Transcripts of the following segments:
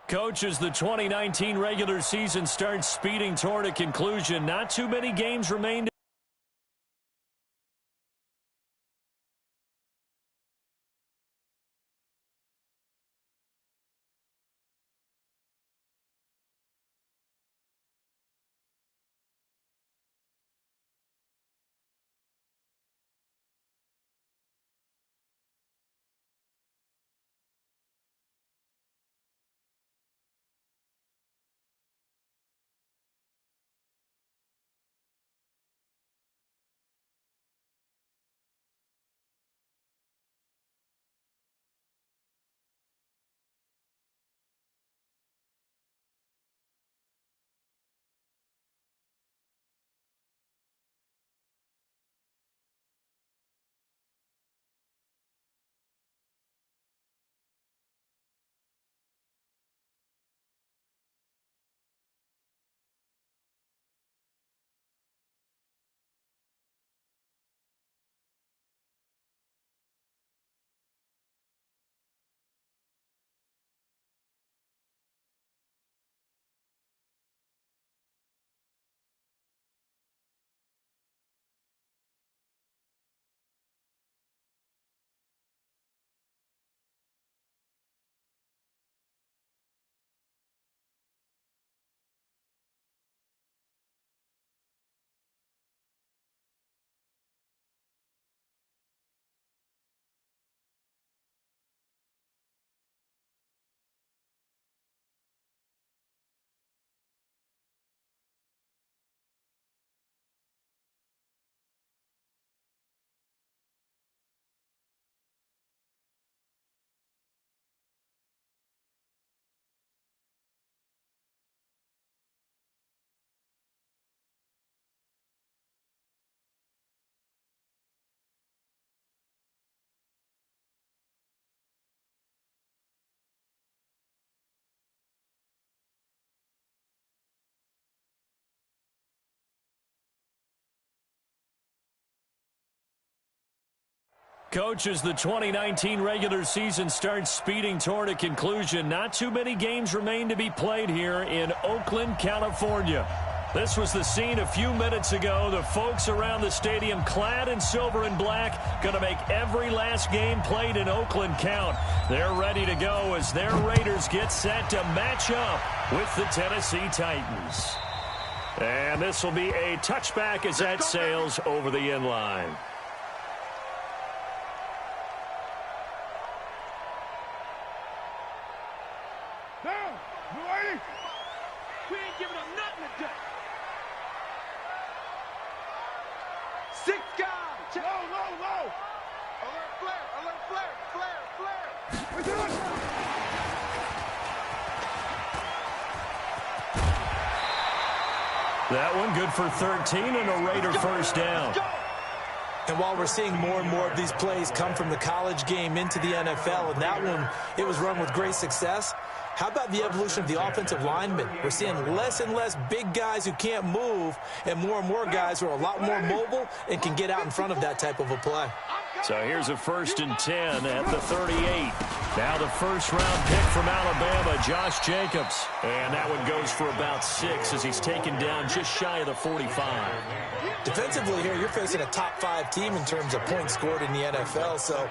Coach, as the 2019 regular season starts speeding toward a conclusion, not too many games remain. Coach, as the 2019 regular season starts speeding toward a conclusion, not too many games remain to be played here in Oakland, California. This was the scene a few minutes ago. The folks around the stadium clad in silver and black going to make every last game played in Oakland count. They're ready to go as their Raiders get set to match up with the Tennessee Titans. And this will be a touchback as that sails over the end line. That one good for 13 and a Raider first down. And while we're seeing more and more of these plays come from the college game into the NFL, and that one, it was run with great success, how about the evolution of the offensive linemen? We're seeing less and less big guys who can't move and more guys who are a lot more mobile and can get out in front of that type of a play. So here's a 1st and 10 at the 38. Now the first-round pick from Alabama, Josh Jacobs. And that one goes for about 6 as he's taken down just shy of the 45. Defensively here, you're facing a top-5 team in terms of points scored in the NFL. So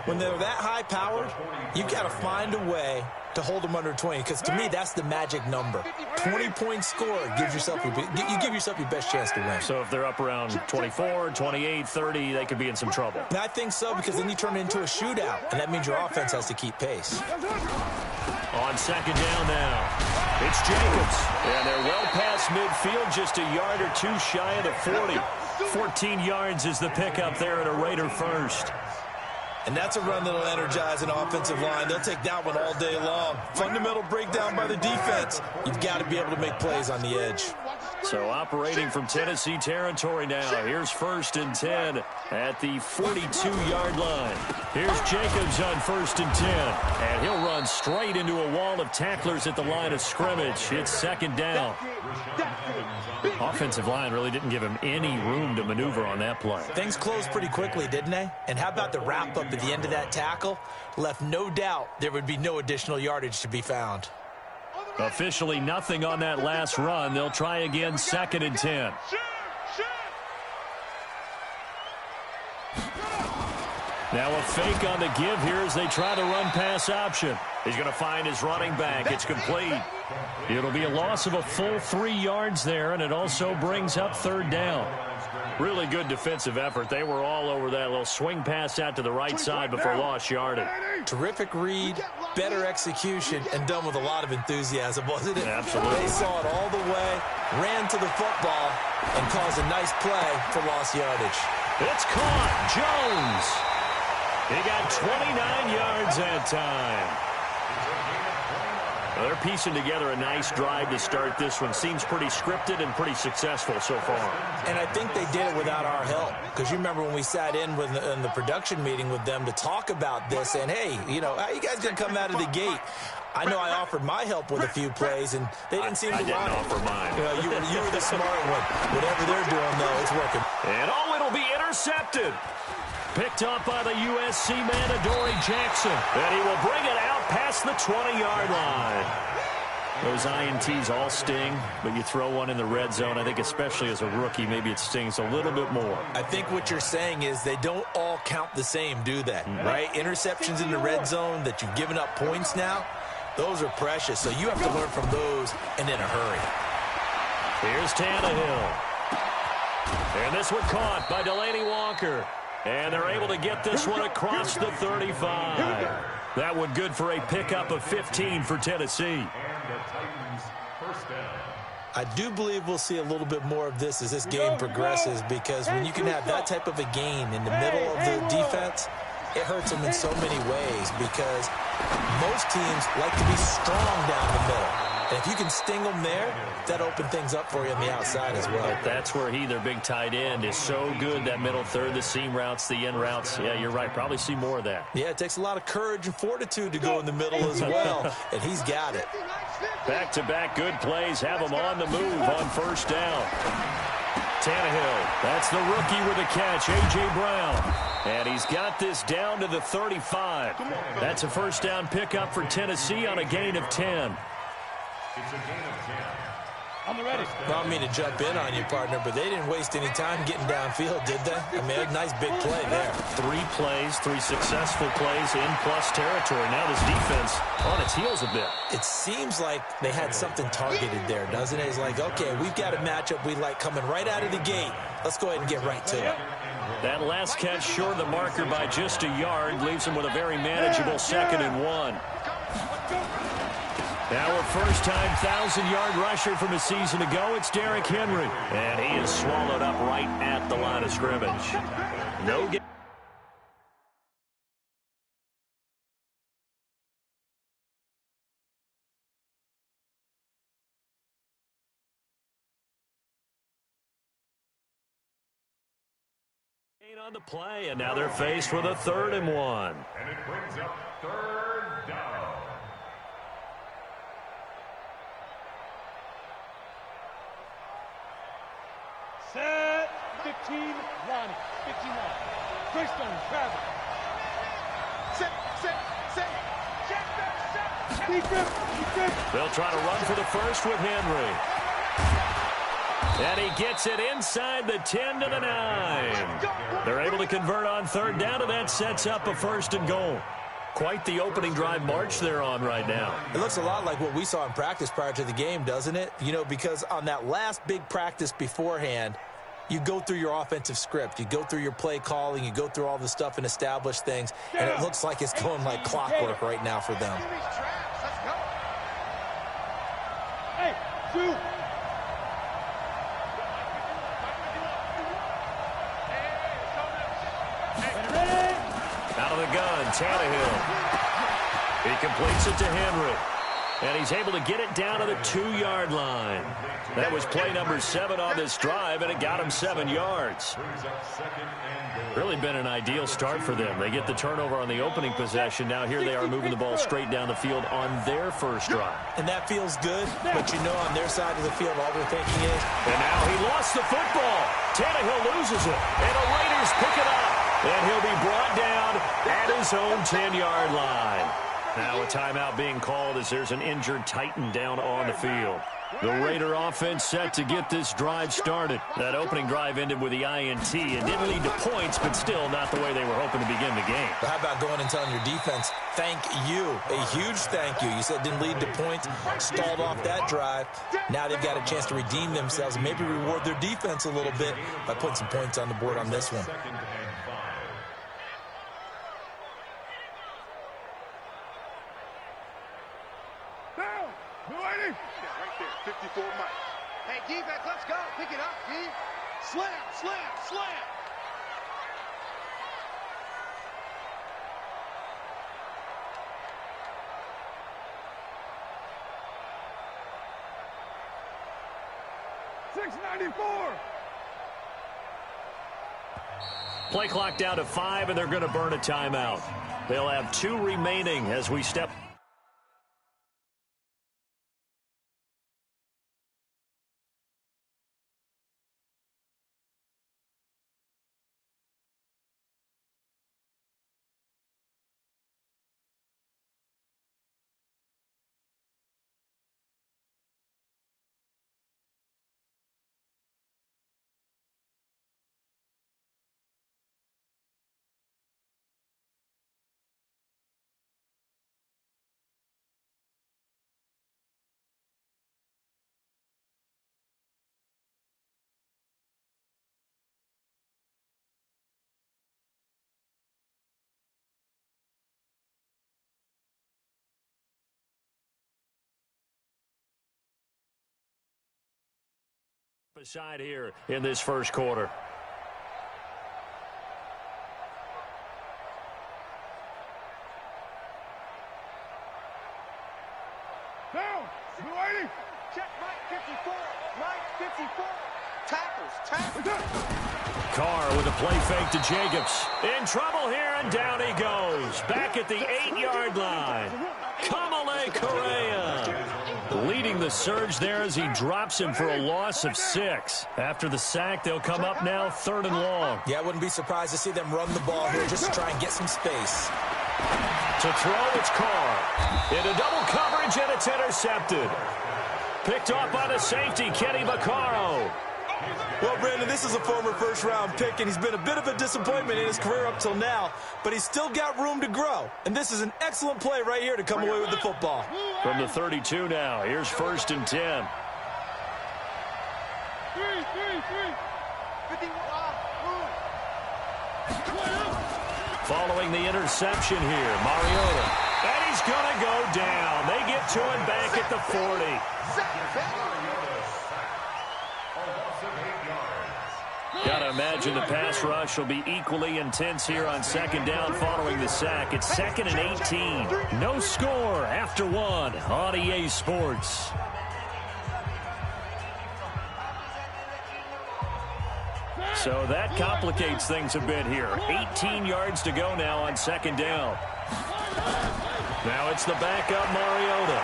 when they're that high-powered, you got to find a way to hold them under 20, because to me, that's the magic number. 20 points scored gives yourself you give yourself your best chance to win. So if they're up around 24, 28, 30, they could be in some trouble. And I think so, because then you turn it into a shootout, and that means your offense has to keep pace. On 2nd down now, it's Jacobs. And they're well past midfield, just a yard or two shy of the 40. 14 yards is the pickup there at a Raider first. And that's a run that'll energize an offensive line. They'll take that one all day long. Fundamental breakdown by the defense. You've got to be able to make plays on the edge. So operating from Tennessee territory now. Here's 1st and 10 at the 42-yard line. Here's Jacobs on 1st and 10. And he'll run straight into a wall of tacklers at the line of scrimmage. It's 2nd down. Offensive line really didn't give him any room to maneuver on that play. Things closed pretty quickly, didn't they? And how about the wrap-up at the end of that tackle? Left no doubt there would be no additional yardage to be found. Officially nothing on that last run. They'll try again, 2nd and 10. Now a fake on the give here as they try to run pass option. He's going to find his running back. It's complete. It'll be a loss of a full 3 yards there, and it also brings up 3rd down. Really good defensive effort. They were all over that little swing pass out to the right side before lost yardage. Terrific read, better execution, and done with a lot of enthusiasm, wasn't it? Absolutely. They saw it all the way, ran to the football, and caused a nice play for lost yardage. It's caught. Jones. He got 29 yards that time. Well, they're piecing together a nice drive to start this one. Seems pretty scripted and pretty successful so far. And I think they did it without our help. Because you remember when we sat in the production meeting with them to talk about this, and, hey, you know, how you guys going to come out of the gate? I know I offered my help with a few plays, and they didn't seem to want it. I didn't offer mine. You were the smart one. Whatever they're doing, though, it's working. And, it'll be intercepted. Picked up by the USC man, Adoree Jackson. And he will bring it out past the 20-yard line. Those INTs all sting, but you throw one in the red zone, I think especially as a rookie, maybe it stings a little bit more. I think what you're saying is they don't all count the same, do they? Right? Interceptions in the red zone that you've given up points now, those are precious. So you have to learn from those and in a hurry. Here's Tannehill. And this one caught by Delanie Walker. And they're able to get this one across the 35. That one good for a pickup of 15 for Tennessee. I do believe we'll see a little bit more of this as this game progresses, because when you can have that type of a gain in the middle of the defense, it hurts them in so many ways, because most teams like to be strong down the middle. And if you can sting them there, that opens things up for you on the outside as well. But that's where their big tight end, is so good, that middle third, the seam routes, the in routes. Yeah, you're right. Probably see more of that. Yeah, it takes a lot of courage and fortitude to go in the middle as well, and he's got it. Back-to-back good plays have him on the move on 1st down. Tannehill, that's the rookie with a catch, A.J. Brown. And he's got this down to the 35. That's a 1st down pickup for Tennessee on a gain of 10. It's a gain of 10. On the ready. I don't mean to jump in on you, partner, but they didn't waste any time getting downfield, did they? I mean, a nice big play there. 3 plays, 3 successful plays in plus territory. Now this defense on its heels a bit. It seems like they had something targeted there, doesn't it? It's like, okay, we've got a matchup we like coming right out of the gate. Let's go ahead and get right to it. That last catch short of the marker by just a yard leaves him with a very manageable 2nd and 1. Now a first-time 1,000-yard rusher from a season ago, it's Derrick Henry. And he is swallowed up right at the line of scrimmage. No game. On the play, and now they're faced with a 3rd and 1. And it brings up 3rd down. Set 15, Ronnie. 15 line. Christian, Travis. Set. Defense. They'll try to run for the first with Henry. And he gets it inside the 10 to the 9. They're able to convert on 3rd down, and that sets up a 1st and goal. Quite the opening drive march they're on right now. It looks a lot like what we saw in practice prior to the game, doesn't it? You know, because on that last big practice beforehand, you go through your offensive script. You go through your play calling. You go through all the stuff and establish things. And it looks like it's going like clockwork right now for them. Hey, shoot. Out of the gun, Tannehill. He completes it to Henry. And he's able to get it down to the 2-yard line. That was play number 7 on this drive, and it got him 7 yards. Really been an ideal start for them. They get the turnover on the opening possession. Now here they are moving the ball straight down the field on their first drive. And that feels good, but you know on their side of the field all they're thinking is. And now he lost the football. Tannehill loses it, and the Raiders pick it up. And he'll be brought down at his own 10-yard line. Now a timeout being called as there's an injured Titan down on the field. The Raider offense set to get this drive started. That opening drive ended with the INT and didn't lead to points, but still not the way they were hoping to begin the game. But how about going and telling your defense, thank you, a huge thank you. You said it didn't lead to points, stalled off that drive. Now they've got a chance to redeem themselves and maybe reward their defense a little bit by putting some points on the board on this one. Yeah, right there, 54 Mike. Hey, defense, let's go. Pick it up, D. Slam, slam, slam. .694. Play clock down to 5, and they're going to burn a timeout. They'll have 2 remaining as we step. Beside here in this first quarter. Down. .280. Check Mike 54. Mike 54. Tackles. Carr with a play fake to Jacobs. In trouble here, and down he goes. Back at the 8-yard line. Kamale Correa leading the surge there as he drops him for a loss of 6. After the sack, they'll come up now 3rd and long. Yeah, I wouldn't be surprised to see them run the ball here just to try and get some space. To throw, it's Carr. Into double coverage, and it's intercepted. Picked off by the safety, Kenny Vaccaro. Well, Brandon, this is a former first-round pick, and he's been a bit of a disappointment in his career up till now, but he's still got room to grow. And this is an excellent play right here to come away with the football. From the 32 now, here's 1st and 10. 51. Following the interception here, Mariota. And he's going to go down. They get to him back at the 40. Gotta imagine the pass rush will be equally intense here on 2nd down following the sack. It's 2nd and 18. No score after 1 on EA Sports. So that complicates things a bit here. 18 yards to go now on 2nd down. Now it's the backup Mariota.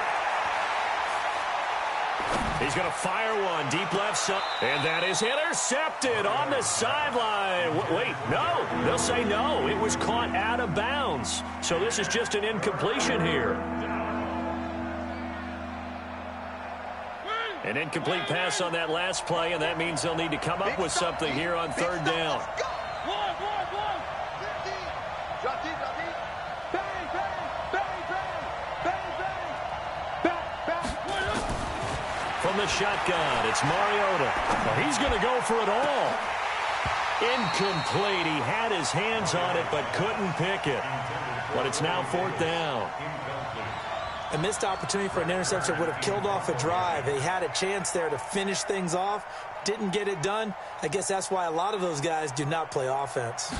He's going to fire one deep left side. And that is intercepted on the sideline. Wait, no. They'll say no. It was caught out of bounds. So this is just an incompletion here. An incomplete pass on that last play, and that means they'll need to come up with something here on 3rd down. From the shotgun, it's Mariota. Well, he's going to go for it all. Incomplete. He had his hands on it, but couldn't pick it. But it's now 4th down. A missed opportunity for an interception would have killed off a drive. They had a chance there to finish things off. Didn't get it done. I guess that's why a lot of those guys do not play offense.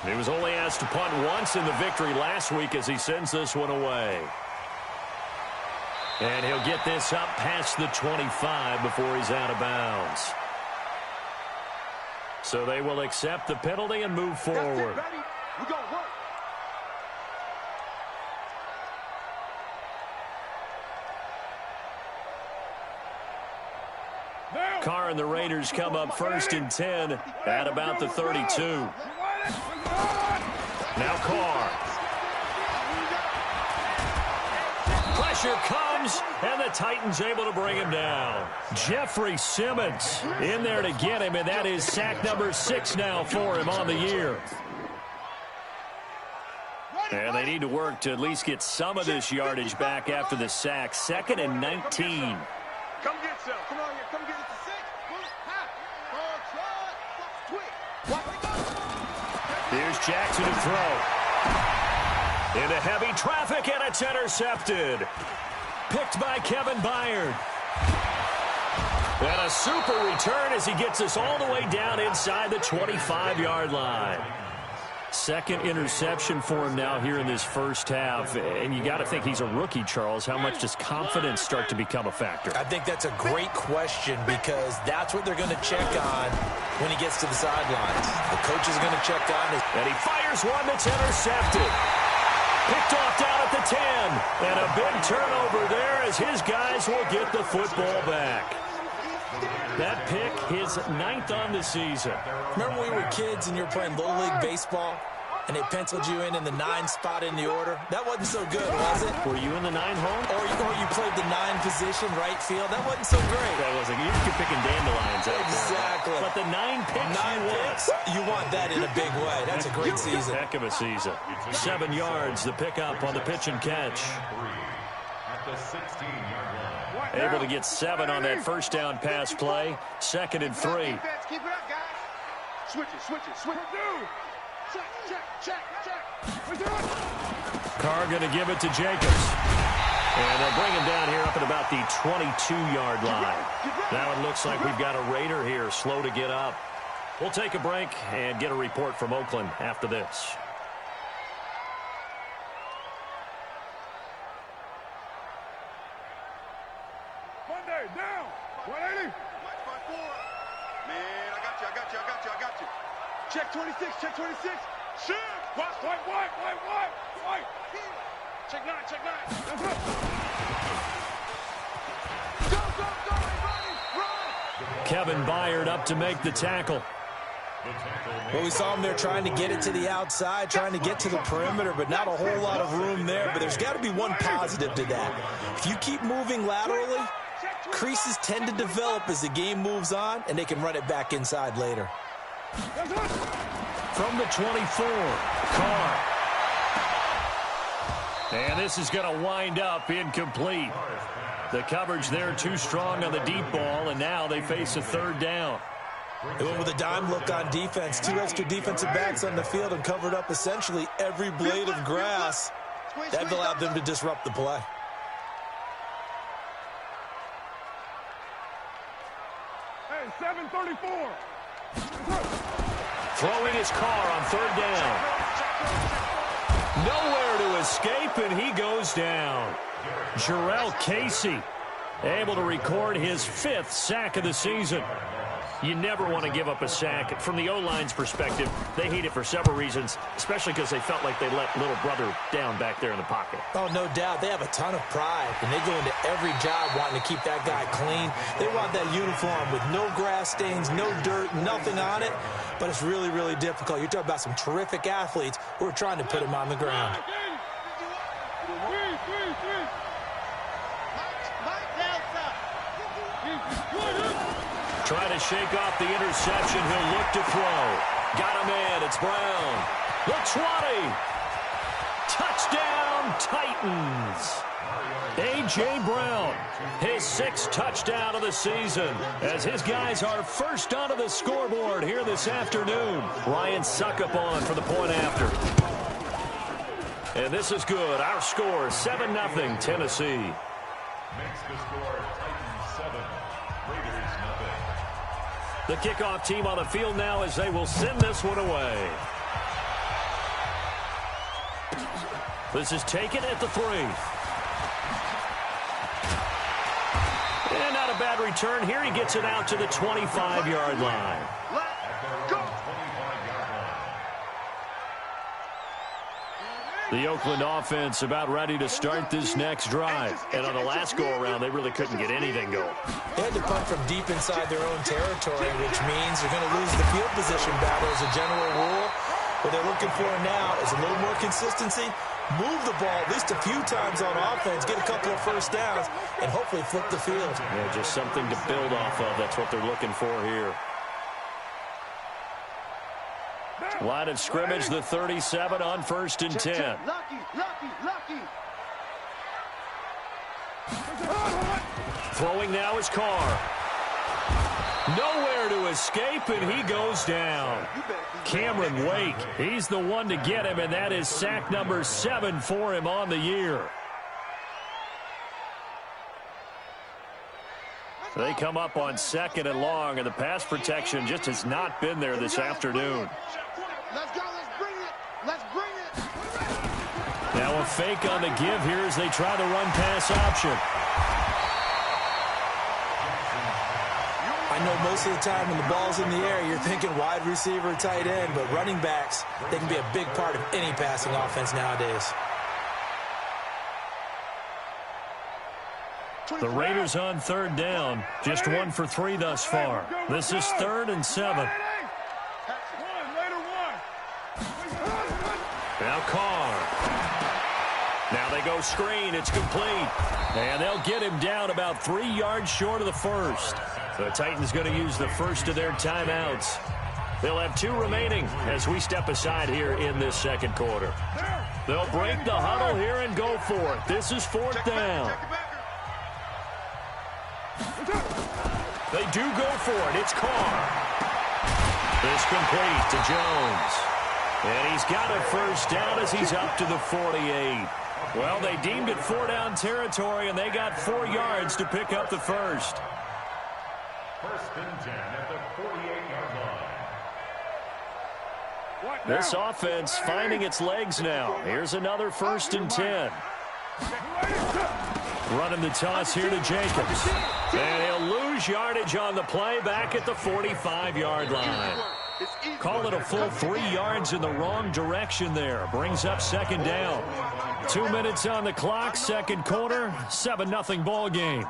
He was only asked to punt once in the victory last week as he sends this one away. And he'll get this up past the 25 before he's out of bounds. So they will accept the penalty and move forward. We go work. Carr and the Raiders come up 1st and 10 at about the 32. Now Carr. pressure comes, and the Titans able to bring him down. Jeffrey Simmons in there to get him, and that is sack number 6 now for him on the year. And they need to work to at least get some of this yardage back after the sack. 2nd and 19. Come get some. Come on here. Come get it to 6. Here's Jackson to throw. Into heavy traffic, and it's intercepted. Picked by Kevin Byard. And a super return as he gets us all the way down inside the 25-yard line. 2nd interception for him now here in this first half. And you got to think he's a rookie, Charles. How much does confidence start to become a factor? I think that's a great question because that's what they're going to check on when he gets to the sidelines. The coach is going to check on it. And he fires one that's intercepted. Picked off down at the 10. And a big turnover there as his guys will get the football back. That pick, his 9th on the season. Remember when we were kids and you were playing Little League Baseball and they penciled you in the 9 spot in the order? That wasn't so good, was it? Were you in the 9 home? Or you played the 9 position, right field? That wasn't so great. That wasn't. You're picking dandelions out exactly. there. But the 9 picks you want that in a big way. That's a great season. Heck of a season. 7 yards, the pickup on the pitch and catch. At the 16-yard line. Able to get 7 on that first down pass play. 2nd and 3. Keep it up, guys. Switch it. Check. Carr going to give it to Jacobs. And they'll bring him down here up at about the 22-yard line. Now it looks like we've got a Raider here, slow to get up. We'll take a break and get a report from Oakland after this. Down. 180. Man, I got you. Check 26. Shit. White. Check 9. That's it. Go, everybody. Run. Kevin Byard up to make the tackle. Well, we saw him there trying to get it to the outside, trying to get to the perimeter, but not a whole lot of room there. But there's got to be one positive to that. If you keep moving laterally, creases tend to develop as the game moves on, and they can run it back inside later. From the 24, Carr. And this is going to wind up incomplete. The coverage there too strong on the deep ball, and now they face a 3rd down. They went with a dime look on defense. 2 extra defensive backs on the field and covered up essentially every blade of grass. That allowed them to disrupt the play. Hey, 734. Throwing his Carr on 3rd down. Nowhere to escape, and he goes down. Jarrell Casey able to record his 5th sack of the season. You never want to give up a sack. From the O-line's perspective, they hate it for several reasons, especially because they felt like they let little brother down back there in the pocket. Oh, no doubt. They have a ton of pride, and they go into every job wanting to keep that guy clean. They want that uniform with no grass stains, no dirt, nothing on it, but it's really, really difficult. You're talking about some terrific athletes who are trying to put him on the ground. Trying to shake off the interception. He'll look to throw. Got him in. It's Brown. The 20. Touchdown, Titans. A.J. Brown, his 6th touchdown of the season, as his guys are first onto the scoreboard here this afternoon. Ryan Suckup on for the point after. And this is good. Our score, 7-0 Tennessee. Makes the score Titans 7, Raiders 0. The kickoff team on the field now as they will send this one away. This is taken at the 3. And not a bad return. Here he gets it out to the 25-yard line. Let's go. The Oakland offense about ready to start this next drive. And on the last go-around, they really couldn't get anything going. They had to punt from deep inside their own territory, which means they're going to lose the field position battle as a general rule. What they're looking for now is a little more consistency move the ball at least a few times on offense, get a couple of first downs, and hopefully flip the field. Yeah, just something to build off of. That's what they're looking for here. Line of scrimmage, the 37 on 1st and 10. Lucky. Throwing now is Carr. Nowhere to escape, and he goes down. Cameron Wake, he's the one to get him, and that is sack number 7 for him on the year. They come up on 2nd and long, and the pass protection just has not been there this afternoon. Let's go, let's bring it. Now a fake on the give here as they try the run-pass option. I know most of the time when the ball's in the air, you're thinking wide receiver, tight end, but running backs, they can be a big part of any passing offense nowadays. The Raiders on 3rd down, just 1 for 3 thus far. This is 3rd and 7. Now Carr. Now they go screen. It's complete. And they'll get him down about 3 yards short of the first. The Titans going to use the first of their timeouts. They'll have 2 remaining as we step aside here in this 2nd quarter. They'll break the huddle here and go for it. This is 4th down. They do go for it. It's Carr. This complete to Jones. And he's got a first down as he's up to the 48. Well, they deemed it 4-down territory, and they got 4 yards to pick up the first. 1st and 10 at the 48-yard line. This offense finding its legs now. Here's another 1st and 10. Running the toss here to Jacobs. And he'll lose yardage on the play back at the 45-yard line. Call it a full 3 yards in the wrong direction there. Brings up 2nd down. 2 minutes on the clock, 2nd quarter, 7-0 ball game.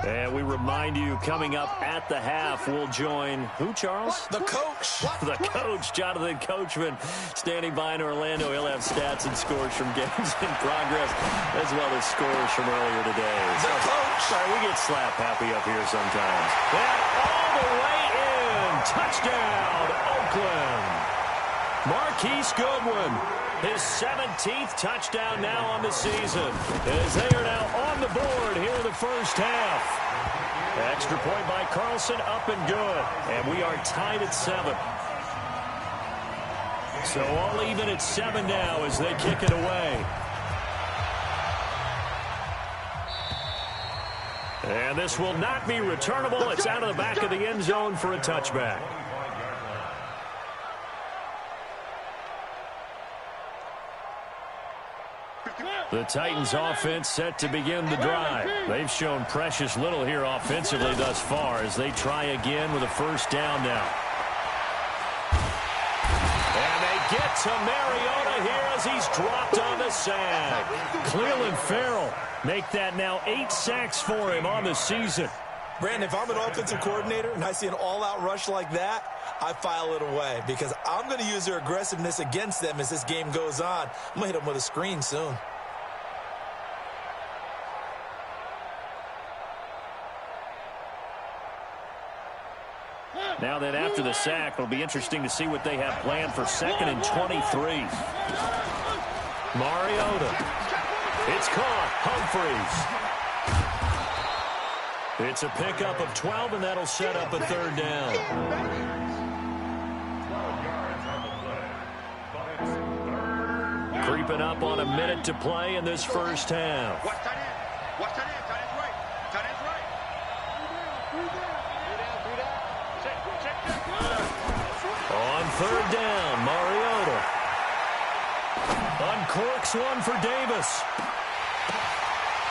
And we remind you, coming up at the half, we'll join who, Charles? The coach. The coach, Jonathan Coachman, standing by in Orlando. He'll have stats and scores from games in progress, as well as scores from earlier today. The coach. Sorry, we get slap happy up here sometimes. And all the way in. Touchdown, Oakland. Marquise Goodwin, his 17th touchdown now on the season, as they are now on the board here in the first half. Extra point by Carlson, up and good. And we are tied at 7. So all even at 7 now as they kick it away. And this will not be returnable. It's out of the back of the end zone for a touchback. The Titans offense set to begin the drive. They've shown precious little here offensively thus far as they try again with a first down now. And they get to Mariota here as he's dropped on the sack. Cleveland Farrell make that now 8 sacks for him on the season. Brandon, if I'm an offensive coordinator and I see an all-out rush like that, I file it away because I'm going to use their aggressiveness against them as this game goes on. I'm going to hit them with a screen soon. Now then, after the sack, it'll be interesting to see what they have planned for 2nd and 23. Mariota. It's caught. Humphreys. It's a pickup of 12, and that'll set up a 3rd down. 12 yards on the play. But it's 3rd down. Creeping up on a minute to play in this first half. Watch tight end. Watch tight end. Tight end's right. Tight end's right. On 3rd down, Mariota. Uncorks one for Davis.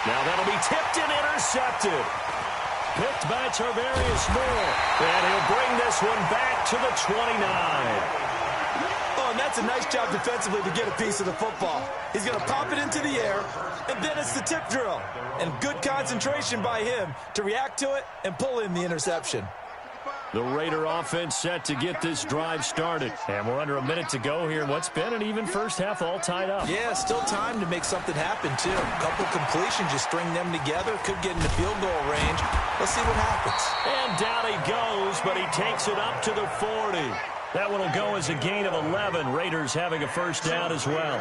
Now that'll be tipped and intercepted. Picked by Tarvarius Moore. And he'll bring this one back to the 29. Oh, and that's a nice job defensively to get a piece of the football. He's going to pop it into the air, and then it's the tip drill. And good concentration by him to react to it and pull in the interception. The Raider offense set to get this drive started. And we're under a minute to go here in what's been an even first half, all tied up. Yeah, still time to make something happen, too. A couple completions, just string them together. Could get into field goal range. Let's see what happens. And down he goes, but he takes it up to the 40. That one will go as a gain of 11. Raiders having a first down as well.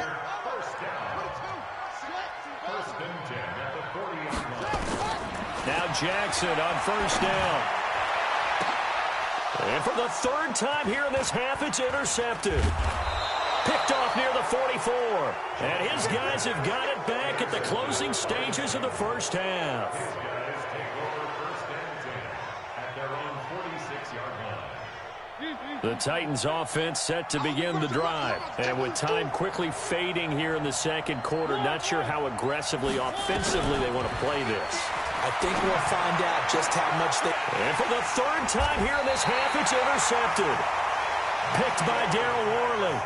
Now Jackson on first down. And for the third time here in this half, it's intercepted. Picked off near the 44. And his guys have got it back at the closing stages of the first half. The Titans offense set to begin the drive. And with time quickly fading here in the second quarter, not sure how aggressively, offensively they want to play this. I think we'll find out just how much they... And for the third time here in this half, it's intercepted. Picked by Daryl Worley.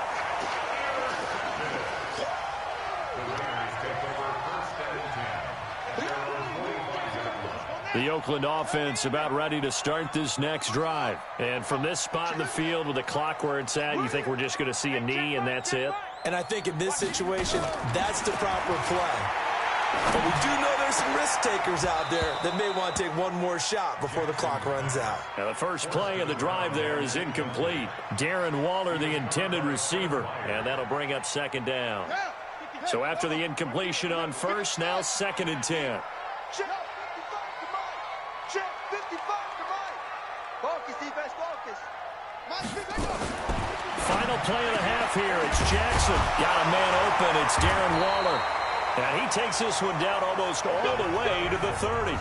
The Oakland offense about ready to start this next drive. And from this spot in the field with the clock where it's at, you think we're just going to see a knee and that's it? And I think in this situation, that's the proper play. But we do know there's some risk takers out there that may want to take one more shot before the clock runs out. Now the first play of the drive there is incomplete. Darren Waller, the intended receiver, and that'll bring up second down. So after the incompletion on first, now second and 10. Final play of the half here. It's Jackson. Got a man open. It's Darren Waller. And he takes this one down almost all the way to the 30.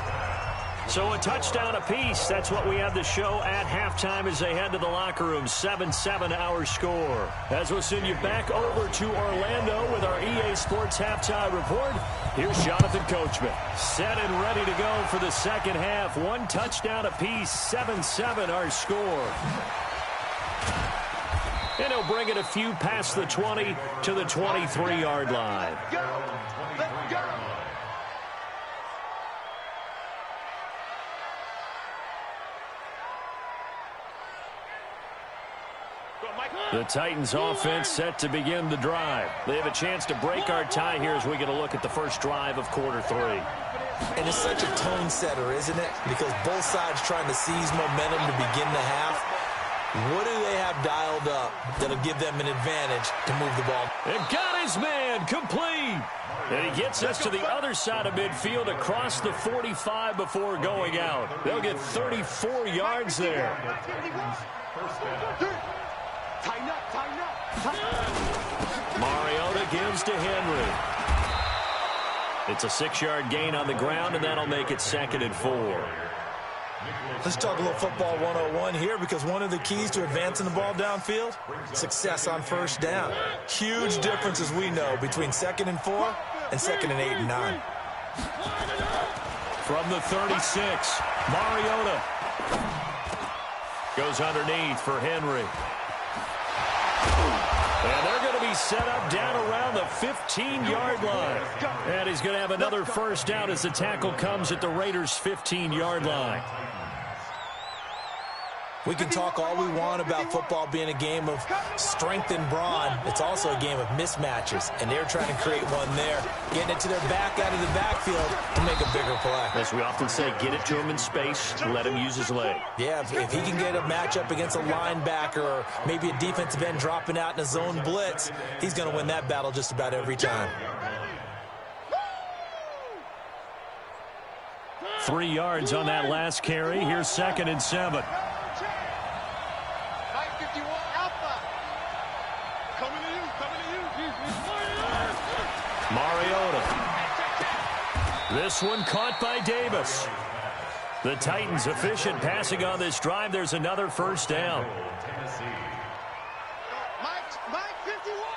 So a touchdown apiece. That's what we have to show at halftime as they head to the locker room. 7-7 our score. As we'll send you back over to Orlando with our EA Sports Halftime Report, here's Jonathan Coachman. Set and ready to go for the second half. One touchdown apiece. 7-7 our score. And he'll bring it a few past the 20 to the 23-yard line. The Titans offense set to begin the drive. They have a chance to break our tie here as we get a look at the first drive of quarter three. And it's such a tone setter, isn't it? Because both sides trying to seize momentum to begin the half. What do they have dialed up that'll give them an advantage to move the ball? And got his man complete. And he gets us to the other side of midfield across the 45 before going out. They'll get 34 yards there. Mariota gives to Henry. It's a 6-yard gain on the ground, and that'll make it 2nd and 4. Let's talk a little football 101 here, because one of the keys to advancing the ball downfield, success on first down. Huge difference, as we know, between 2nd and 4 and 2nd and 8 and 9. From the 36, Mariota goes underneath for Henry. And they're going to be set up down around the 15-yard line. And he's going to have another first down as the tackle comes at the Raiders' 15-yard line. We can talk all we want about football being a game of strength and brawn. It's also a game of mismatches, and they're trying to create one there, getting it to their back out of the backfield to make a bigger play. As we often say, get it to him in space, let him use his leg. Yeah, if he can get a matchup against a linebacker or maybe a defensive end dropping out in a zone blitz, he's going to win that battle just about every time. 3 yards on that last carry. Here's 2nd and 7. Mariota. This one caught by Davis. The Titans efficient passing on this drive. There's another first down. Mike 51.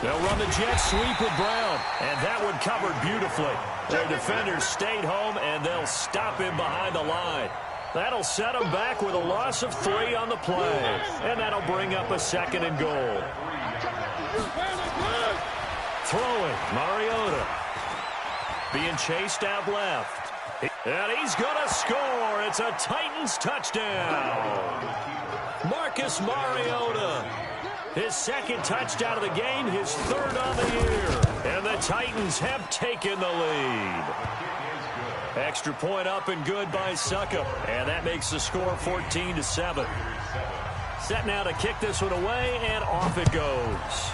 They'll run the jet sweep with Brown, and that one covered beautifully. Their defenders stayed home, and they'll stop him behind the line. That'll set him back with a loss of 3 on the play, and that'll bring up a 2nd and goal. Throwing, Mariota. being chased out left. And he's going to score. It's a Titans touchdown. Marcus Mariota. His second touchdown of the game, his third on the year. And the Titans have taken the lead. Extra point up and good by Succop. And that makes the score 14-7. Set now to kick this one away, and off it goes.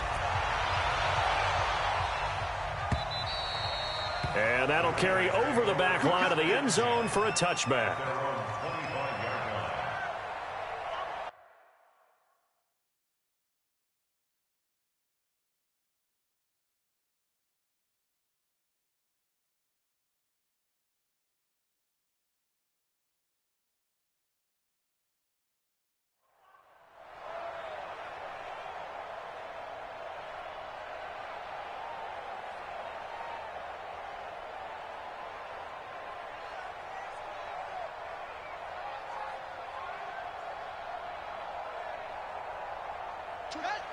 And that'll carry over the back line of the end zone for a touchback.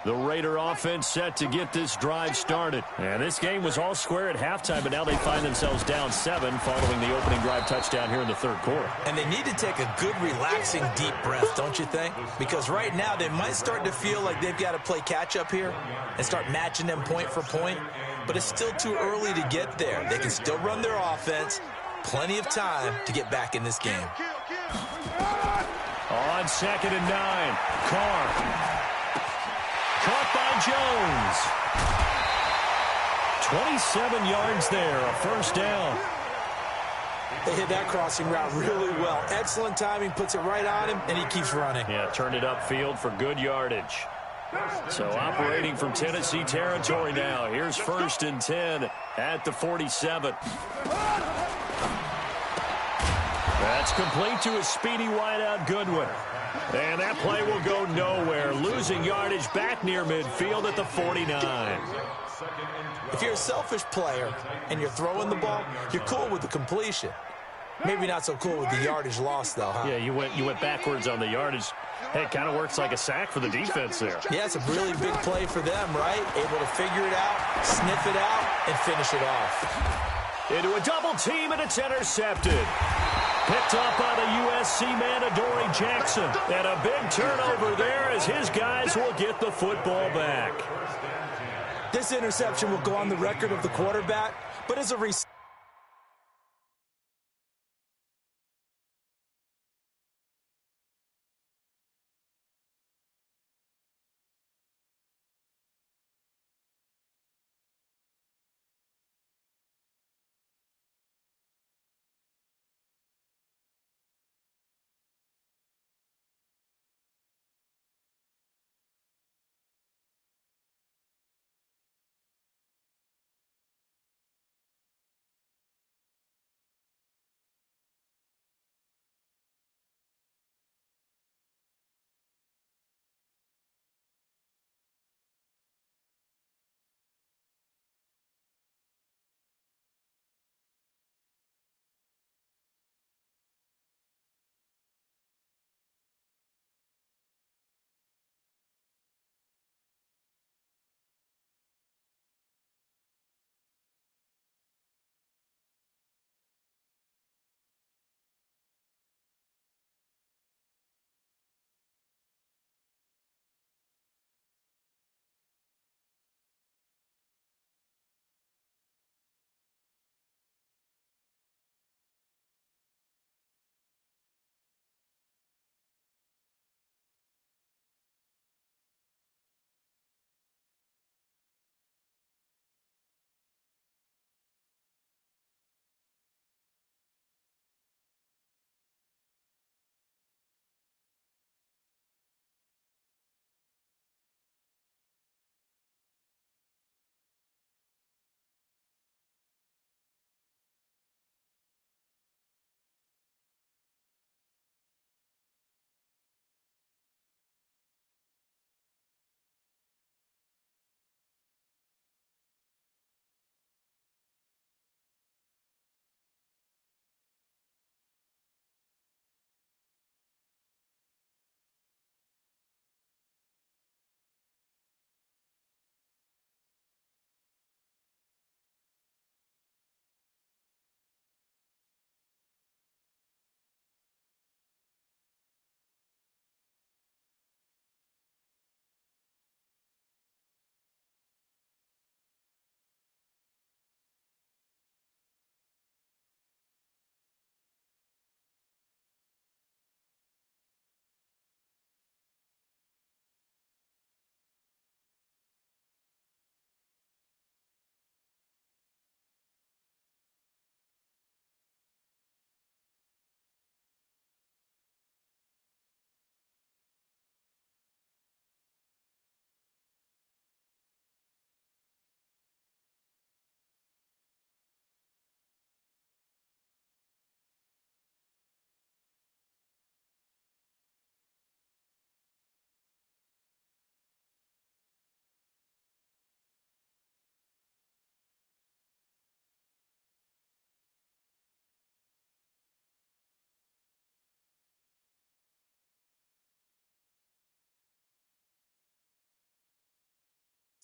The Raider offense set to get this drive started. And this game was all square at halftime, but now they find themselves down 7 following the opening drive touchdown here in the third quarter. And they need to take a good, relaxing, deep breath, don't you think? Because right now they might start to feel like they've got to play catch-up here and start matching them point for point. But it's still too early to get there. They can still run their offense. Plenty of time to get back in this game. On 2nd and 9, Carr. Caught by Jones. 27 yards there, a first down. They hit that crossing route really well. Excellent timing, puts it right on him, and he keeps running. Yeah, turned it upfield for good yardage. So operating from Tennessee territory now. Here's 1st and 10 at the 47. That's complete to a speedy wideout Goodwin. And that play will go nowhere. Losing yardage back near midfield at the 49. If you're a selfish player and you're throwing the ball, you're cool with the completion. Maybe not so cool with the yardage loss, though, huh? Yeah, you went backwards on the yardage. Hey, it kind of works like a sack for the defense there. Yeah, it's a really big play for them, right? Able to figure it out, sniff it out, and finish it off. Into a double team, and it's intercepted. Picked up by the USC man, Adoree Jackson. And a big turnover there as his guys will get the football back. This interception will go on the record of the quarterback, but as a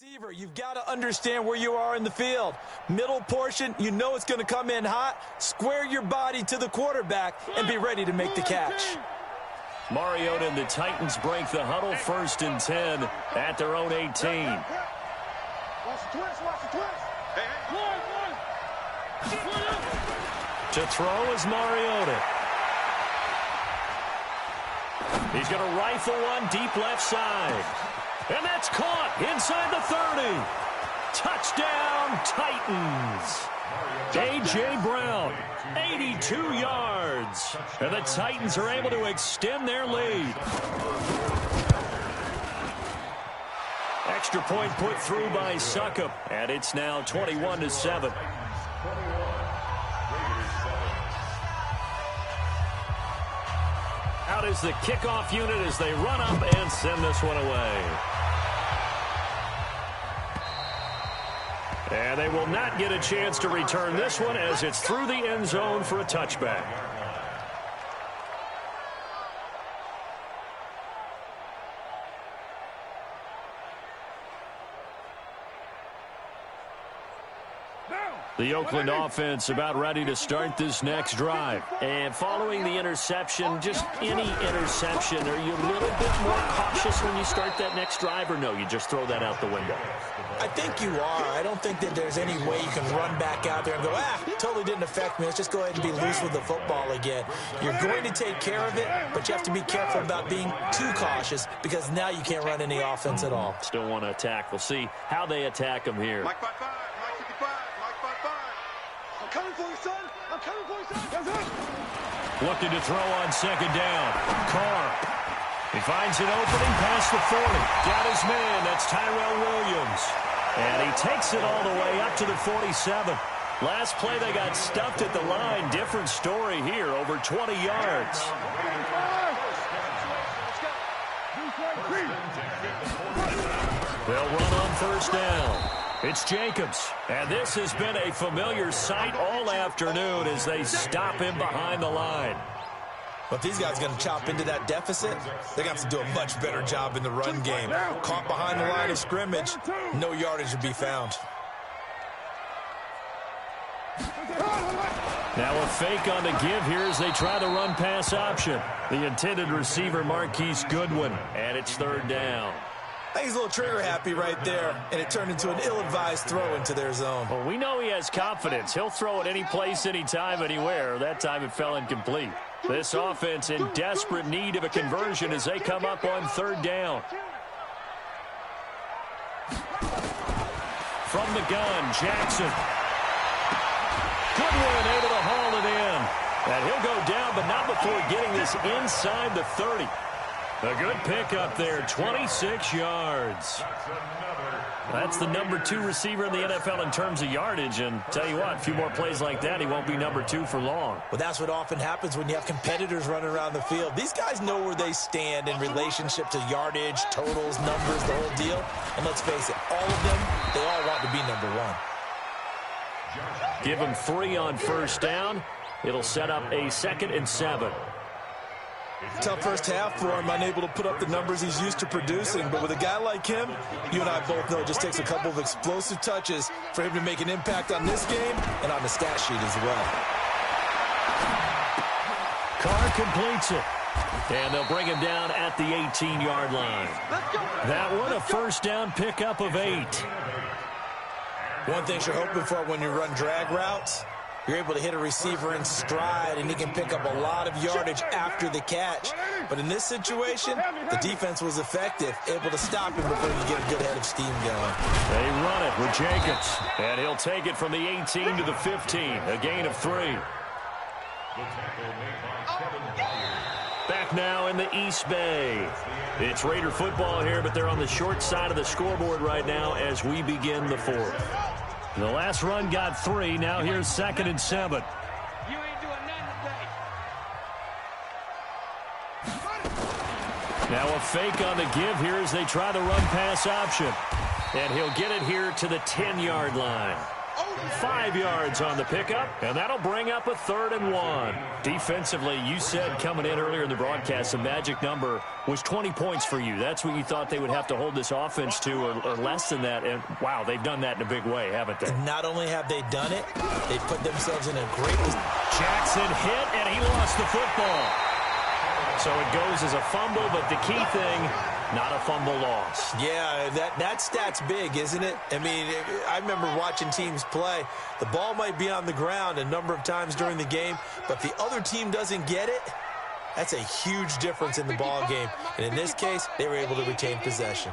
Receiver, you've got to understand where you are in the field. Middle portion, you know it's going to come in hot. Square your body to the quarterback and be ready to make the catch. Mariota and the Titans break the huddle, 1st and 10 at their own 18. Watch the twist, watch the twist. To throw is Mariota. He's going to rifle one deep left side. And that's caught inside the 30. Touchdown, Titans. A.J. Brown, 82 yards. And the Titans are able to extend their lead. Extra point put through by Succop. And it's now 21-7. Out is the kickoff unit as they run up and send this one away. And they will not get a chance to return this one as it's through the end zone for a touchback. The Oakland offense about ready to start this next drive. And following the interception, just any interception, are you a little bit more cautious when you start that next drive, or no, you just throw that out the window? I think you are. I don't think that there's any way you can run back out there and go, totally didn't affect me. Let's just go ahead and be loose with the football again. You're going to take care of it, but you have to be careful about being too cautious because now you can't run any offense at all. Still want to attack. We'll see how they attack them here. Mike 5-5, Mike 55, Mike 5-5. I'm coming for you, son. I'm coming for you, son. That's it. Looking to throw on 2nd down. Carr. He finds an opening past the 40. Got his man. That's Tyrell Williams. And he takes it all the way up to the 47. Last play, they got stuffed at the line. Different story here, over 20 yards. They'll run on 1st down. It's Jacobs. And this has been a familiar sight all afternoon as they stop him behind the line. But these guys are going to chop into that deficit. They're going to have to do a much better job in the run game. Caught behind the line of scrimmage, no yardage to be found. Now a fake on the give here as they try the run-pass option. The intended receiver, Marquise Goodwin, and it's 3rd down. I think he's a little trigger-happy right there, and it turned into an ill-advised throw into their zone. Well, we know he has confidence. He'll throw it any place, anytime, anywhere. That time it fell incomplete. This offense in desperate need of a conversion as they come up on 3rd down. From the gun, Jackson. Goodwin able to haul it in. And he'll go down, but not before getting this inside the 30. A good pickup there, 26 yards. That's the number 2 receiver in the NFL in terms of yardage. And tell you what, a few more plays like that, he won't be number 2 for long. Well, that's what often happens when you have competitors running around the field. These guys know where they stand in relationship to yardage, totals, numbers, the whole deal. And let's face it, all of them, they all want to be number 1. Give him 3 on 1st down. It'll set up a 2nd and 7. Tough first half for him, unable to put up the numbers he's used to producing. But with a guy like him, you and I both know it just takes a couple of explosive touches for him to make an impact on this game and on the stat sheet as well. Carr completes it. And they'll bring him down at the 18-yard line. That one, a 1st down pickup of 8. One thing you're hoping for when you run drag routes, you're able to hit a receiver in stride, and he can pick up a lot of yardage after the catch. But in this situation, the defense was effective, able to stop him before he get a good head of steam going. They run it with Jacobs, and he'll take it from the 18 to the 15, a gain of 3. Back now in the East Bay. It's Raider football here, but they're on the short side of the scoreboard right now as we begin the 4th. The last run got 3. Now here's 2nd and 7. You ain't doing nothing today. Now a fake on the give here as they try the run-pass option. And he'll get it here to the 10-yard line. 5 yards on the pickup, and that'll bring up a 3rd and 1. Defensively, you said coming in earlier in the broadcast, the magic number was 20 points for you. That's what you thought they would have to hold this offense to, or less than that. And, wow, they've done that in a big way, haven't they? And not only have they done it, they put themselves in a great position. Jackson hit, and he lost the football. So it goes as a fumble, but the key thing, not a fumble loss. Yeah, that stat's big, isn't it? I mean, I remember watching teams play. The ball might be on the ground a number of times during the game, but the other team doesn't get it. That's a huge difference in the ball game. And in this case, they were able to retain possession.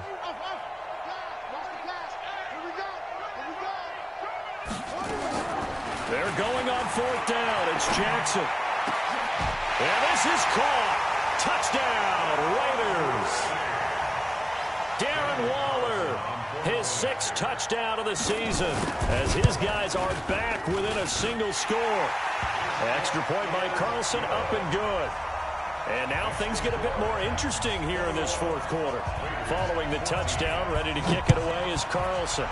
They're going on 4th down. It's Jackson. And this is caught. Touchdown, Raiders. Darren Waller, his 6th touchdown of the season, as his guys are back within a single score. Extra point by Carlson, up and good. And now things get a bit more interesting here in this 4th quarter. Following the touchdown, ready to kick it away is Carlson.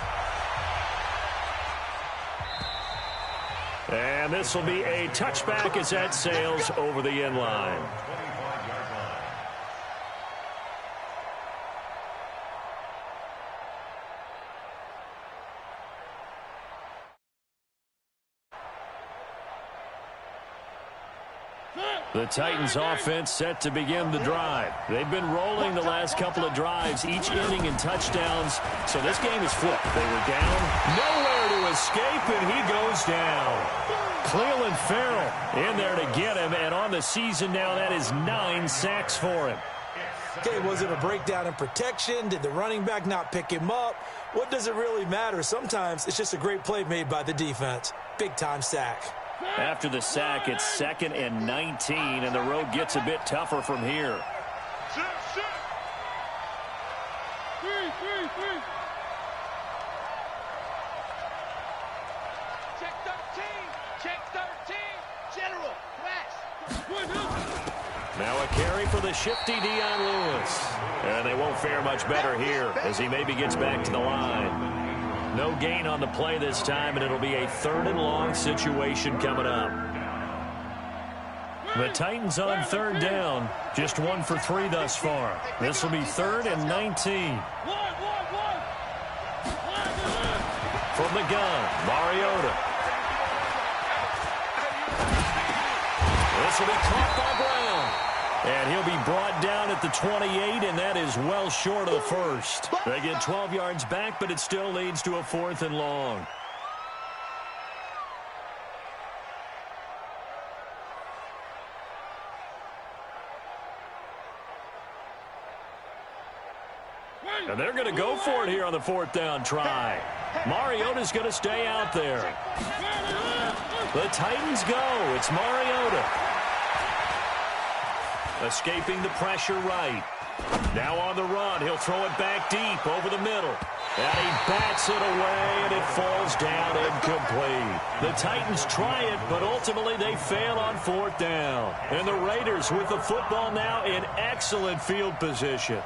And this will be a touchback as that sails over the end line. The Titans offense set to begin the drive. They've been rolling the last couple of drives, each inning in touchdowns. So this game is flipped. They were down, nowhere to escape, and he goes down. Clelin Ferrell in there to get him, and on the season now, that is 9 sacks for him. Okay, was it a breakdown in protection? Did the running back not pick him up? What does it really matter? Sometimes it's just a great play made by the defense. Big-time sack. After the sack, it's 2nd and 19, and the road gets a bit tougher from here. Check 13. Check 13. General, press. Now a carry for the shifty Dion Lewis. And they won't fare much better here as he maybe gets back to the line. No gain on the play this time, and it'll be a 3rd and long situation coming up. The Titans on 3rd down, just 1 for 3 thus far. This will be 3rd and 19. From the gun, Mariota. This will be caught by Brown. And he'll be brought down at the 28, and that is well short of the first. They get 12 yards back, but it still leads to a 4th and long. And they're going to go for it here on the 4th down try. Mariota's going to stay out there. The Titans go. It's Mariota. Escaping the pressure right. Now on the run. He'll throw it back deep over the middle. And he bats it away, and it falls down incomplete. The Titans try it, but ultimately they fail on 4th down. And the Raiders with the football now in excellent field position.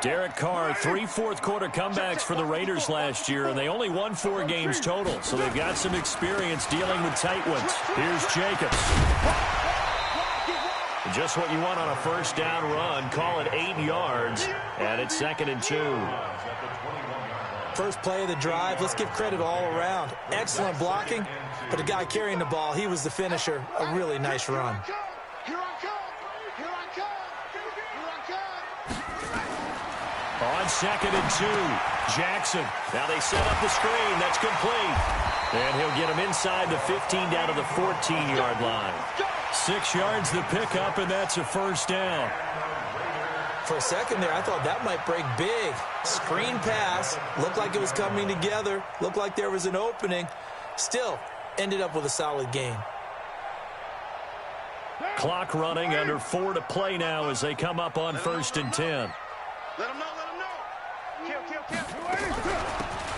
Derek Carr, 3 fourth-quarter comebacks for the Raiders last year, and they only won 4 games total, so they've got some experience dealing with tight ones. Here's Jacobs. Just what you want on a 1st down run. Call it 8 yards, and it's 2nd and 2. First play of the drive, let's give credit all around. Excellent blocking, but the guy carrying the ball, he was the finisher. A really nice run. Here I come. Here I come. Here I come. On 2nd and 2, Jackson. Now they set up the screen. That's complete. And he'll get him inside the 15 down to the 14-yard line. 6 yards the pickup, and that's a 1st down. For a second there, I thought that might break big. Screen pass. Looked like it was coming together. Looked like there was an opening. Still, ended up with a solid game. Clock running, under 4 to play now as they come up on 1st and 10. Let him know. Let him know. Kill.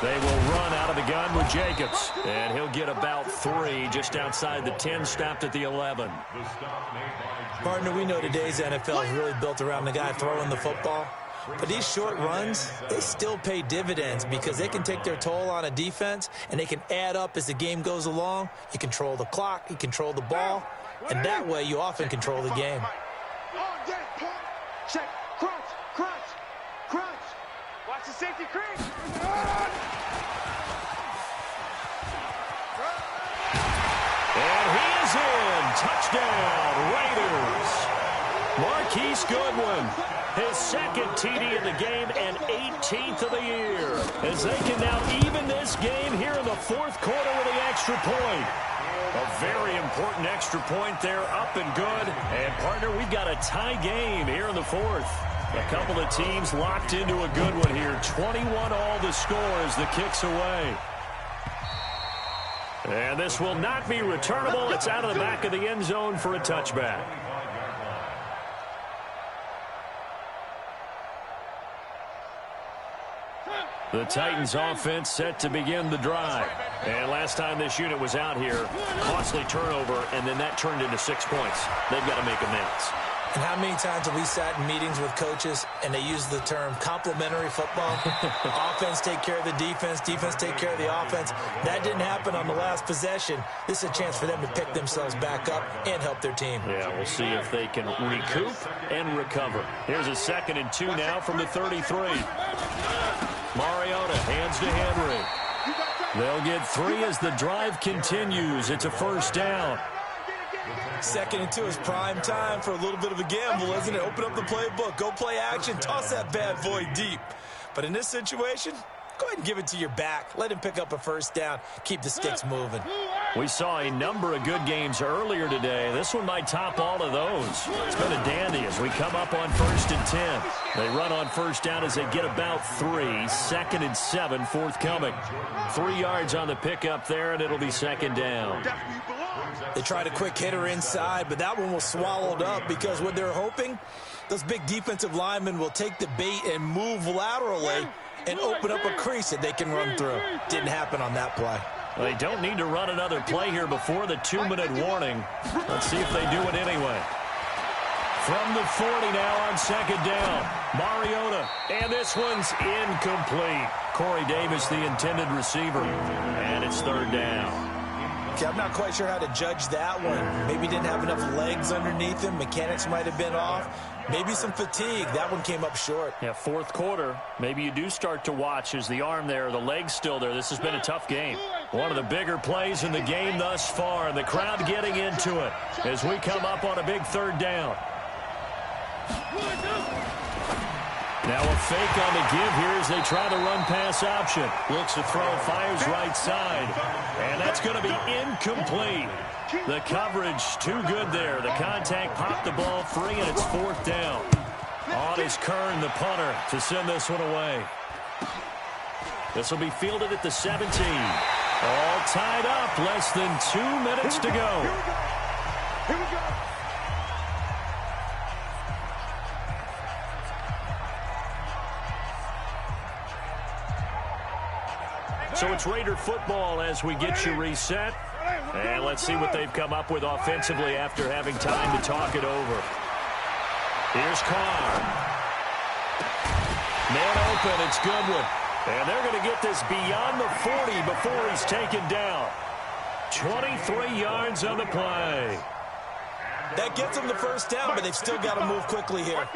They will run out of the gun with Jacobs. And he'll get about 3 just outside the 10, stopped at the 11. Partner, we know today's NFL is really built around the guy throwing the football. But these short runs, they still pay dividends because they can take their toll on a defense, and they can add up as the game goes along. You control the clock, you control the ball, and that way you often control the game. Check. Crunch. Watch the safety creep. And he is in. Touchdown, Raiders. Marquise Goodwin, his second TD of the game and 18th of the year, as they can now even this game here in the fourth quarter with the extra point. A very important extra point there, up and good. And, partner, we've got a tie game here in the fourth. A couple of teams locked into a good one here. 21 all the score as the kick's away. And this will not be returnable. It's out of the back of the end zone for a touchback. The Titans offense set to begin the drive. And last time this unit was out here, costly turnover, and then that turned into 6 points. They've got to make amends. And how many times have we sat in meetings with coaches and they use the term complementary football? Offense take care of the defense, defense take care of the offense. That didn't happen on the last possession. This is a chance for them to pick themselves back up and help their team. Yeah, we'll see if they can recoup and recover. Here's a 2nd and 2 now from the 33. Mariota hands to Henry. They'll get 3 as the drive continues. It's a first down. 2nd and 2 is prime time for a little bit of a gamble, isn't it? Open up the playbook, go play action, toss that bad boy deep. But in this situation, go ahead and give it to your back. Let him pick up a first down. Keep the sticks moving. We saw a number of good games earlier today. This one might top all of those. It's been a dandy as we come up on 1st and 10. They run on first down as they get about 3. 2nd and 7 forthcoming. 3 yards on the pickup there, and it'll be 2nd down. They tried a quick hitter inside, but that one was swallowed up because what they're hoping, those big defensive linemen will take the bait and move laterally and open up a crease that they can run through. Didn't happen on that play. They don't need to run another play here before the 2-minute warning. Let's see if they do it anyway. From the 40 now on 2nd down. Mariota, and this one's incomplete. Corey Davis, the intended receiver, and it's 3rd down. Okay, I'm not quite sure how to judge that one. Maybe didn't have enough legs underneath him. Mechanics might have been off. Maybe some fatigue. That one came up short. Yeah, fourth quarter. Maybe you do start to watch as the arm there, the leg's still there. This has been a tough game. One of the bigger plays in the game thus far, and the crowd getting into it as we come up on a big 3rd down. Now a fake on the give here as they try the run-pass option. Looks to throw, fires right side. And that's going to be incomplete. The coverage too good there. The contact popped the ball free, and it's 4th down. On is Kern, the punter, to send this one away. This will be fielded at the 17. All tied up. Less than 2 minutes to go. Here we go. So it's Raider football as we get you reset. And let's see what they've come up with offensively after having time to talk it over. Here's Carr. Man open, it's Goodwin. And they're going to get this beyond the 40 before he's taken down. 23 yards on the play. That gets them the first down, but they've still got to move quickly here.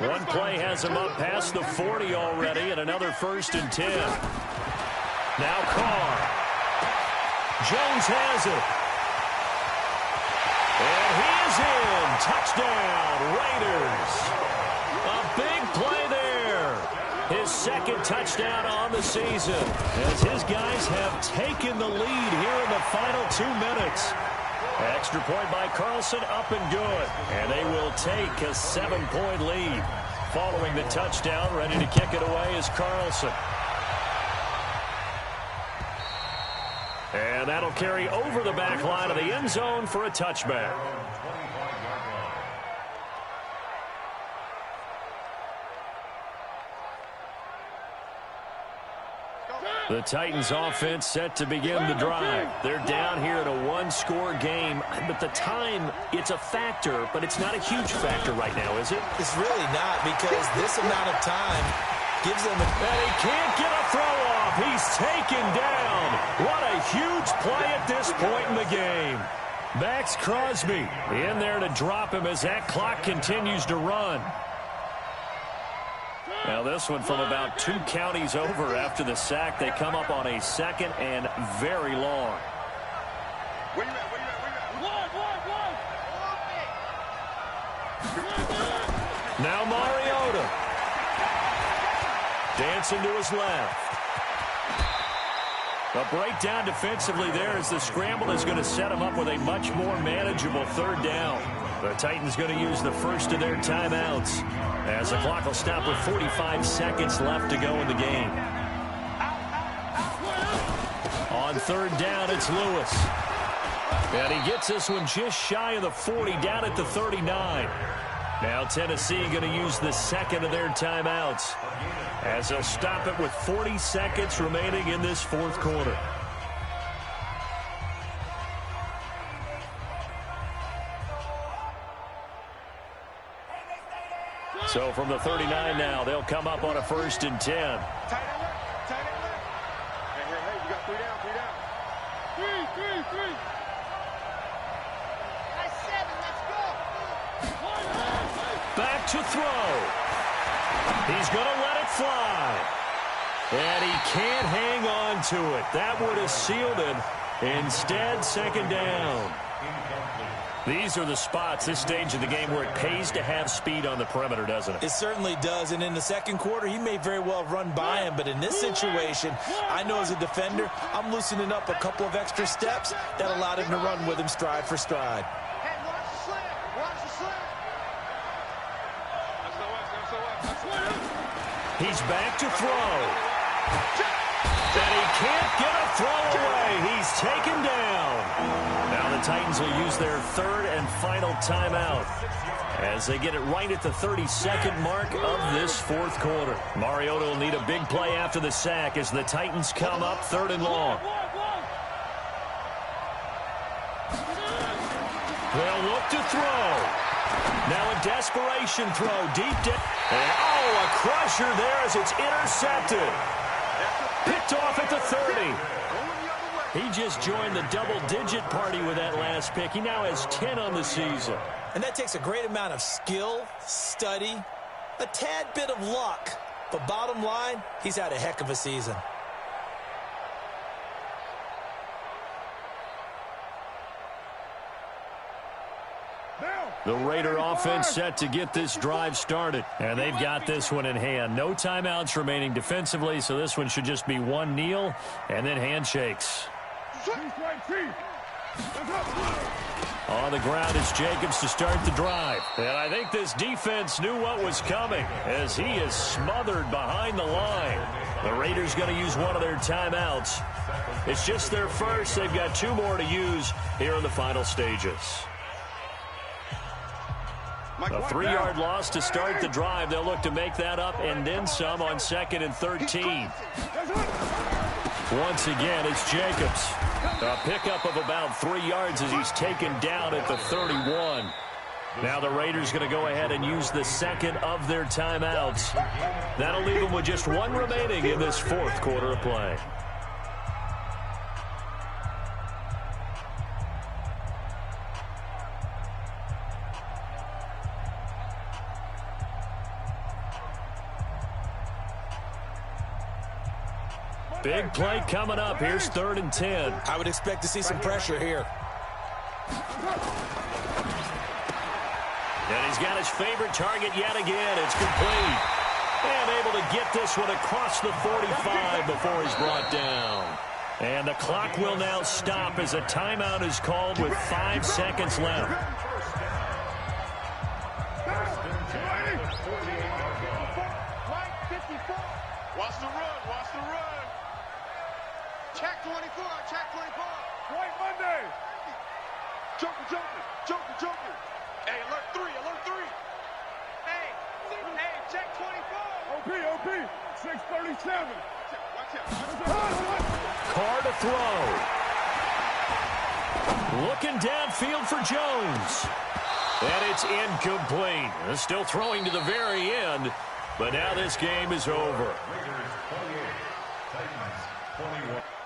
One play has them up past the 40 already, and another 1st and 10. Now Carr. Jones has it. And he is in. Touchdown, Raiders. A big play there. His 2nd touchdown on the season as his guys have taken the lead here in the final 2 minutes. Extra point by Carlson, up and good. And they will take a 7-point lead. Following the touchdown, ready to kick it away is Carlson. And that'll carry over the back line of the end zone for a touchback. The Titans offense set to begin the drive. They're down here in a one-score game, but the time, it's a factor, but it's not a huge factor right now, is it? It's really not, because this amount of time gives them And he can't get a throw off. He's taken down. What a huge play at this point in the game. Max Crosby in there to drop him as that clock continues to run. Now this one from about 2 counties over after the sack. They come up on a second and very long. Where you at? Where you at? Where you at? Now Mariota. Dancing to his left. A breakdown defensively there as the scramble is going to set him up with a much more manageable third down. The Titans going to use the first of their timeouts as the clock will stop with 45 seconds left to go in the game. On third down, it's Lewis. And he gets this one just shy of the 40, down at the 39. Now Tennessee going to use the second of their timeouts as they'll stop it with 40 seconds remaining in this fourth quarter. So from the 39 now, they'll come up on a 1st and 10. Tight end left. Tight end left. Hey, you got 3 down, 3 down. 3. Nice 7, let's go. Back to throw. He's going to let it fly. And he can't hang on to it. That would have sealed it. Instead, second down. These are the spots, this stage of the game, where it pays to have speed on the perimeter, doesn't it? It certainly does, and in the second quarter, he may very well run by him, but in this situation, I know as a defender, I'm loosening up a couple of extra steps that allowed him to run with him stride for stride. Hey, watch the slant. Watch the slant. That's the way. He's back to throw. And he can't get a throw away. He's taken down. Now the Titans will use their third and final timeout as they get it right at the 32nd mark of this fourth quarter. Mariota will need a big play after the sack as the Titans come up 3rd and long. They'll look to throw. Now a desperation throw deep down. And a crusher there as it's intercepted. Picked off at the 30. He just joined the double-digit party with that last pick. He now has 10 on the season. And that takes a great amount of skill, study, a tad bit of luck. But bottom line, he's had a heck of a season. The Raider offense set to get this drive started. And they've got this one in hand. No timeouts remaining defensively, so this one should just be one kneel and then handshakes. On the ground, it's Jacobs to start the drive. And I think this defense knew what was coming as he is smothered behind the line. The Raiders going to use one of their timeouts. It's just their first. They've got 2 more to use here in the final stages. A 3-yard loss to start the drive. They'll look to make that up and then some on 2nd and 13. Once again, it's Jacobs. A pickup of about 3 yards as he's taken down at the 31. Now the Raiders going to go ahead and use the second of their timeouts. That'll leave them with just 1 remaining in this fourth quarter of play. Big play coming up. Here's 3rd and 10. I would expect to see some pressure here. And he's got his favorite target yet again. It's complete. And able to get this one across the 45 before he's brought down. And the clock will now stop as a timeout is called with 5 seconds left. Watch the run. Watch the run. Check 24. Check 24. White Monday. Joker. Hey, alert 3. Hey, check 24. OP. 637. Watch Carr to throw. Looking downfield for Jones. And it's incomplete. Still throwing to the very end, but now this game is over. Raiders 28, Titans 21.